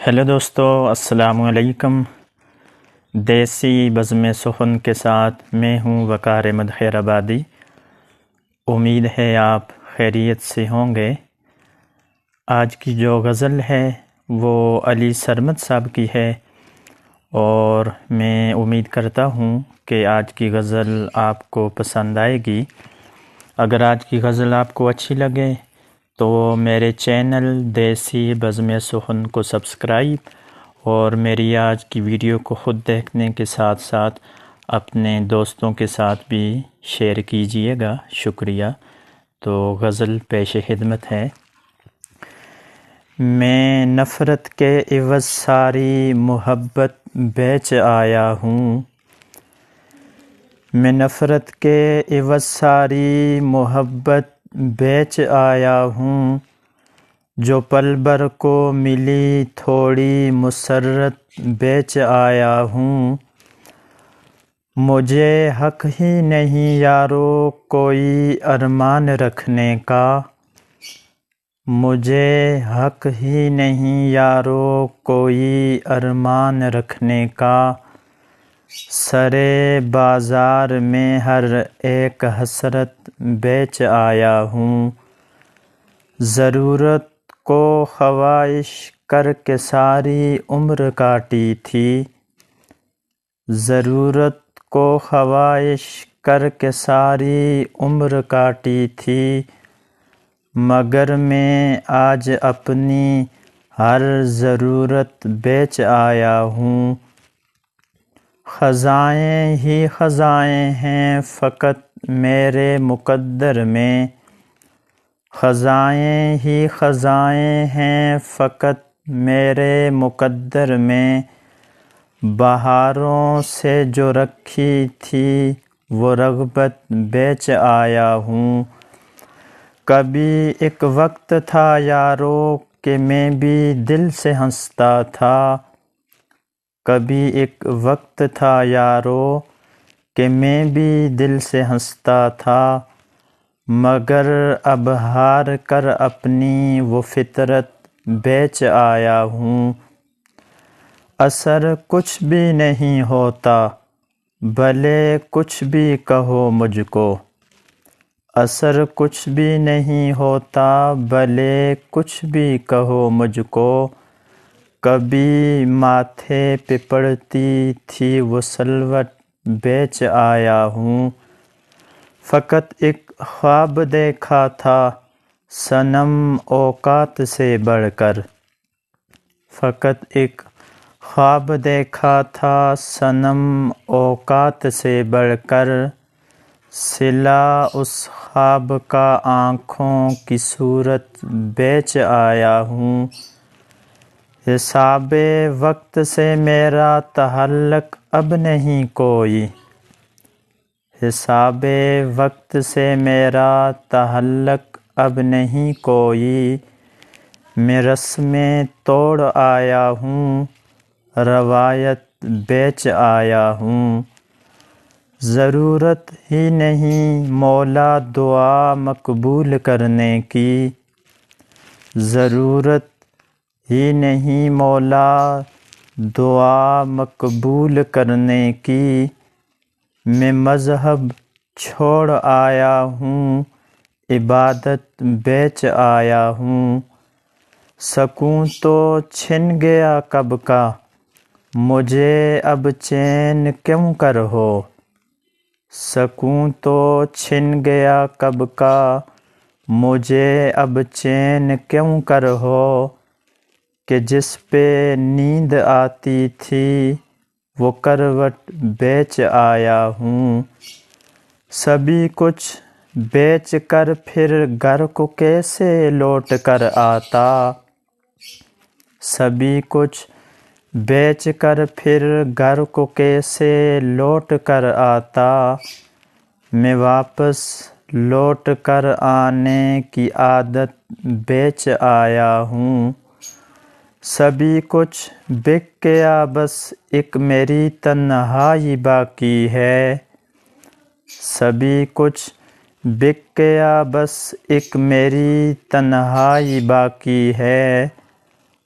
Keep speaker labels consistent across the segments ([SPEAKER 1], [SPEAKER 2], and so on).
[SPEAKER 1] Hello دوستو، السلام علیکم۔ دیسی بزم سخن کے ساتھ میں ہوں وقار احمد خیر آبادی۔ امید ہے آپ خیریت سے ہوں گے۔ آج کی جو غزل ہے وہ علی سرمد صاحب کی ہے، اور میں امید کرتا ہوں کہ آج کی غزل آپ کو پسند آئے گی۔ اگر آج کی غزل آپ کو اچھی لگے تو میرے چینل دیسی بزم سخن کو سبسکرائب اور میری آج کی ویڈیو کو خود دیکھنے کے ساتھ ساتھ اپنے دوستوں کے ساتھ بھی شیئر کیجئے گا، شکریہ۔ تو غزل پیش خدمت ہے۔ میں نفرت کے عوض ساری محبت بیچ آیا ہوں، میں نفرت کے عوض ساری محبت بیچ آیا ہوں، جو پل بھر کو ملی تھوڑی مسرت بیچ آیا ہوں۔ مجھے حق ہی نہیں یارو کوئی ارمان رکھنے کا، مجھے حق ہی نہیں یارو کوئی ارمان رکھنے کا، سرے بازار میں ہر ایک حسرت بیچ آیا ہوں۔ ضرورت کو خواہش کر کے ساری عمر کاٹی تھی، ضرورت کو خواہش کر کے ساری عمر کاٹی تھی، مگر میں آج اپنی ہر ضرورت بیچ آیا ہوں۔ خزائیں ہی خزائیں ہیں فقط میرے مقدر میں، خزائیں ہی خزائیں ہیں فقط میرے مقدر میں، بہاروں سے جو رکھی تھی وہ رغبت بیچ آیا ہوں۔ کبھی ایک وقت تھا یارو کہ میں بھی دل سے ہنستا تھا، کبھی ایک وقت تھا یارو کہ میں بھی دل سے ہنستا تھا، مگر اب ہار کر اپنی وہ فطرت بیچ آیا ہوں۔ اثر کچھ بھی نہیں ہوتا بھلے کچھ بھی کہو مجھ کو، اثر کچھ بھی نہیں ہوتا بھلے کچھ بھی کہو مجھ کو، کبھی ماتھے پہ پڑتی تھی وہ سلوٹ بیچ آیا ہوں۔ فقط ایک خواب دیکھا تھا صنم اوقات سے بڑھ کر، فقط ایک خواب دیکھا تھا صنم اوقات سے بڑھ کر، صلہ اس خواب کا آنکھوں کی صورت بیچ آیا ہوں۔ حساب وقت سے میرا تعلق اب نہیں کوئی، حساب وقت سے میرا تعلق اب نہیں کوئی، میں رسمیں توڑ آیا ہوں، روایت بیچ آیا ہوں۔ ضرورت ہی نہیں مولا دعا مقبول کرنے کی، ضرورت ہی نہیں مولا دعا مقبول کرنے کی، میں مذہب چھوڑ آیا ہوں، عبادت بیچ آیا ہوں۔ سکون تو چھن گیا کب کا مجھے اب چین کیوں کر ہو، سکون تو چھن گیا کب کا مجھے اب چین کیوں کر ہو، کہ جس پہ نیند آتی تھی وہ کروٹ بیچ آیا ہوں۔ سبھی کچھ بیچ کر پھر گھر کو کیسے لوٹ کر آتا، سبھی کچھ بیچ کر پھر گھر کو کیسے لوٹ کر آتا، میں واپس لوٹ کر آنے کی عادت بیچ آیا ہوں۔ سبھی کچھ بک گیا بس ایک میری تنہائی باقی ہے، سبھی کچھ بک گیا بس ایک میری تنہائی باقی ہے،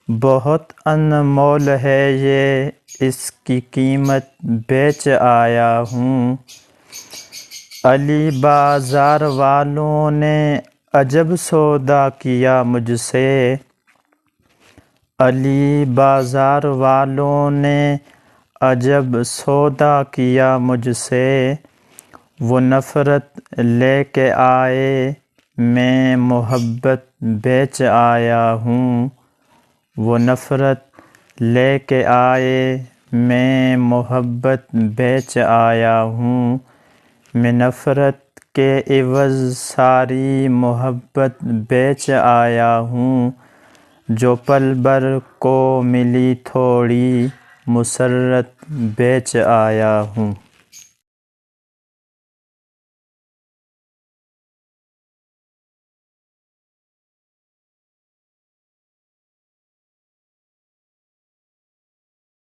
[SPEAKER 1] بہت انمول ہے یہ، اس کی قیمت بیچ آیا ہوں۔ علی بازار والوں نے عجب سودا کیا مجھ سے، علی بازار والوں نے عجب سودا کیا مجھ سے، وہ نفرت لے کے آئے میں محبت بیچ آیا ہوں، وہ نفرت لے کے آئے میں محبت بیچ آیا ہوں، میں نفرت کے عوض ساری محبت بیچ آیا ہوں، جو پل بھر کو ملی تھوڑی مسرت بیچ آیا ہوں۔